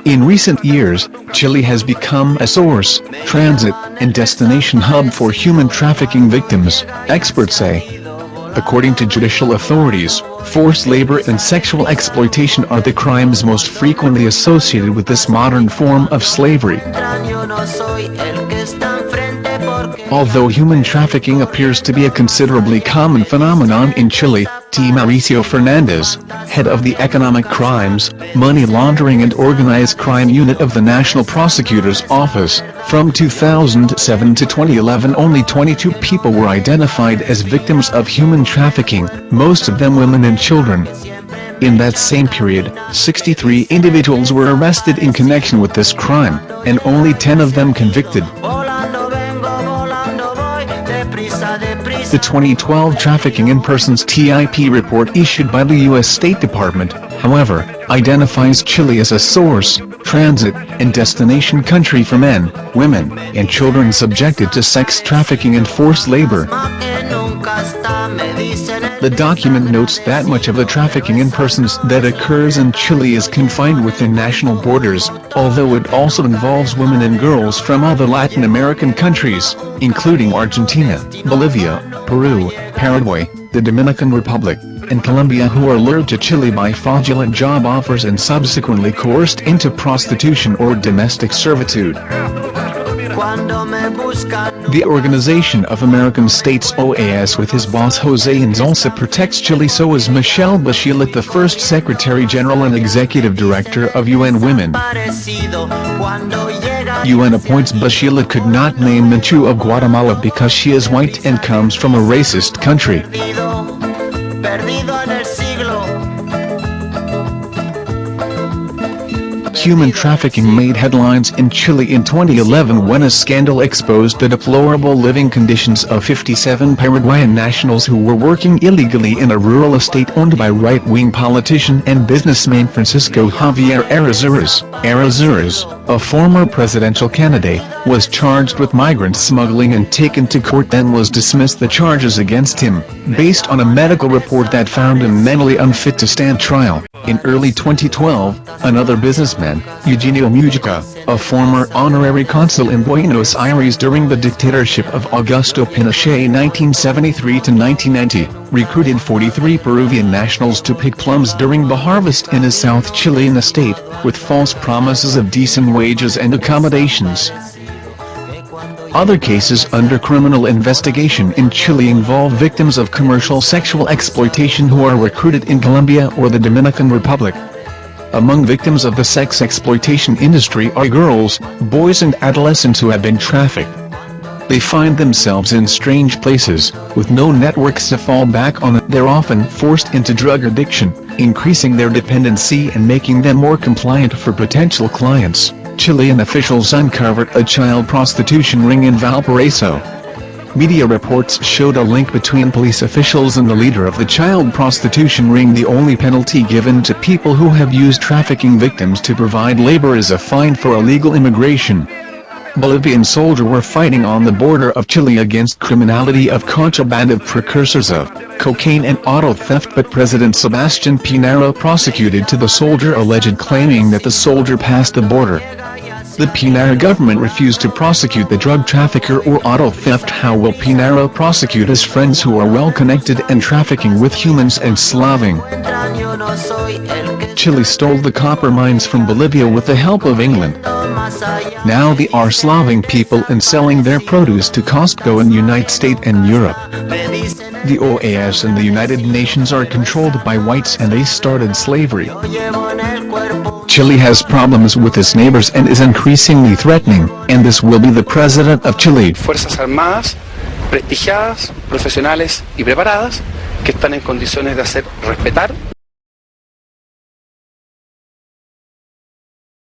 In recent years, Chile has become a source, transit, and destination hub for human trafficking victims, experts say. According to judicial authorities, forced labor and sexual exploitation are the crimes most frequently associated with this modern form of slavery. Although human trafficking appears to be a considerably common phenomenon in Chile, T. Mauricio Fernandez, head of the Economic Crimes, Money Laundering and Organized Crime Unit of the National Prosecutor's Office, from 2007 to 2011 only 22 people were identified as victims of human trafficking, most of them women and children. In that same period, 63 individuals were arrested in connection with this crime, and only 10 of them convicted. The 2012 Trafficking in Persons TIP report issued by the U.S. State Department, however, identifies Chile as a source, transit, and destination country for men, women, and children subjected to sex trafficking and forced labor. The document notes that much of the trafficking in persons that occurs in Chile is confined within national borders, although it also involves women and girls from other Latin American countries, including Argentina, Bolivia, Peru, Paraguay, the Dominican Republic, and Colombia, who are lured to Chile by fraudulent job offers and subsequently coerced into prostitution or domestic servitude. The Organization of American States OAS with his boss Jose Insulza protects Chile, so is Michelle Bachelet, the first Secretary General and Executive Director of UN Women. UN appoints Bachelet could not name Menchu of Guatemala because she is white and comes from a racist country. Human trafficking made headlines in Chile in 2011 when a scandal exposed the deplorable living conditions of 57 Paraguayan nationals who were working illegally in a rural estate owned by right-wing politician and businessman Francisco Javier Errázuriz. Errázuriz, a former presidential candidate, was charged with migrant smuggling and taken to court, then was dismissed the charges against him, based on a medical report that found him mentally unfit to stand trial. In early 2012, another businessman, Eugenio Mujica, a former honorary consul in Buenos Aires during the dictatorship of Augusto Pinochet 1973–1990, recruited 43 Peruvian nationals to pick plums during the harvest in his South Chilean estate, with false promises of decent wages and accommodations. Other cases under criminal investigation in Chile involve victims of commercial sexual exploitation who are recruited in Colombia or the Dominican Republic. Among victims of the sex exploitation industry are girls, boys and adolescents who have been trafficked. They find themselves in strange places, with no networks to fall back on. They're often forced into drug addiction, increasing their dependency and making them more compliant for potential clients. Chilean officials uncovered a child prostitution ring in Valparaiso. Media reports showed a link between police officials and the leader of the child prostitution ring. The only penalty given to people who have used trafficking victims to provide labor is a fine for illegal immigration. Bolivian soldiers were fighting on the border of Chile against criminality of contraband of precursors of cocaine and auto theft, but President Sebastian Piñera prosecuted to the soldier alleged claiming that the soldier passed the border. The Piñera government refused to prosecute the drug trafficker or auto theft. How will Piñera prosecute his friends who are well connected and trafficking with humans and slaving? Chile stole the copper mines from Bolivia with the help of England. Now they are slaving people and selling their produce to Costco in the United States and Europe. The OAS and the United Nations are controlled by whites and they started slavery. Chile has problems with its neighbors and is increasingly threatening, and this will be the president of Chile. Fuerzas Armadas, prestigiadas, profesionales y preparadas, que están en condiciones de hacer respetar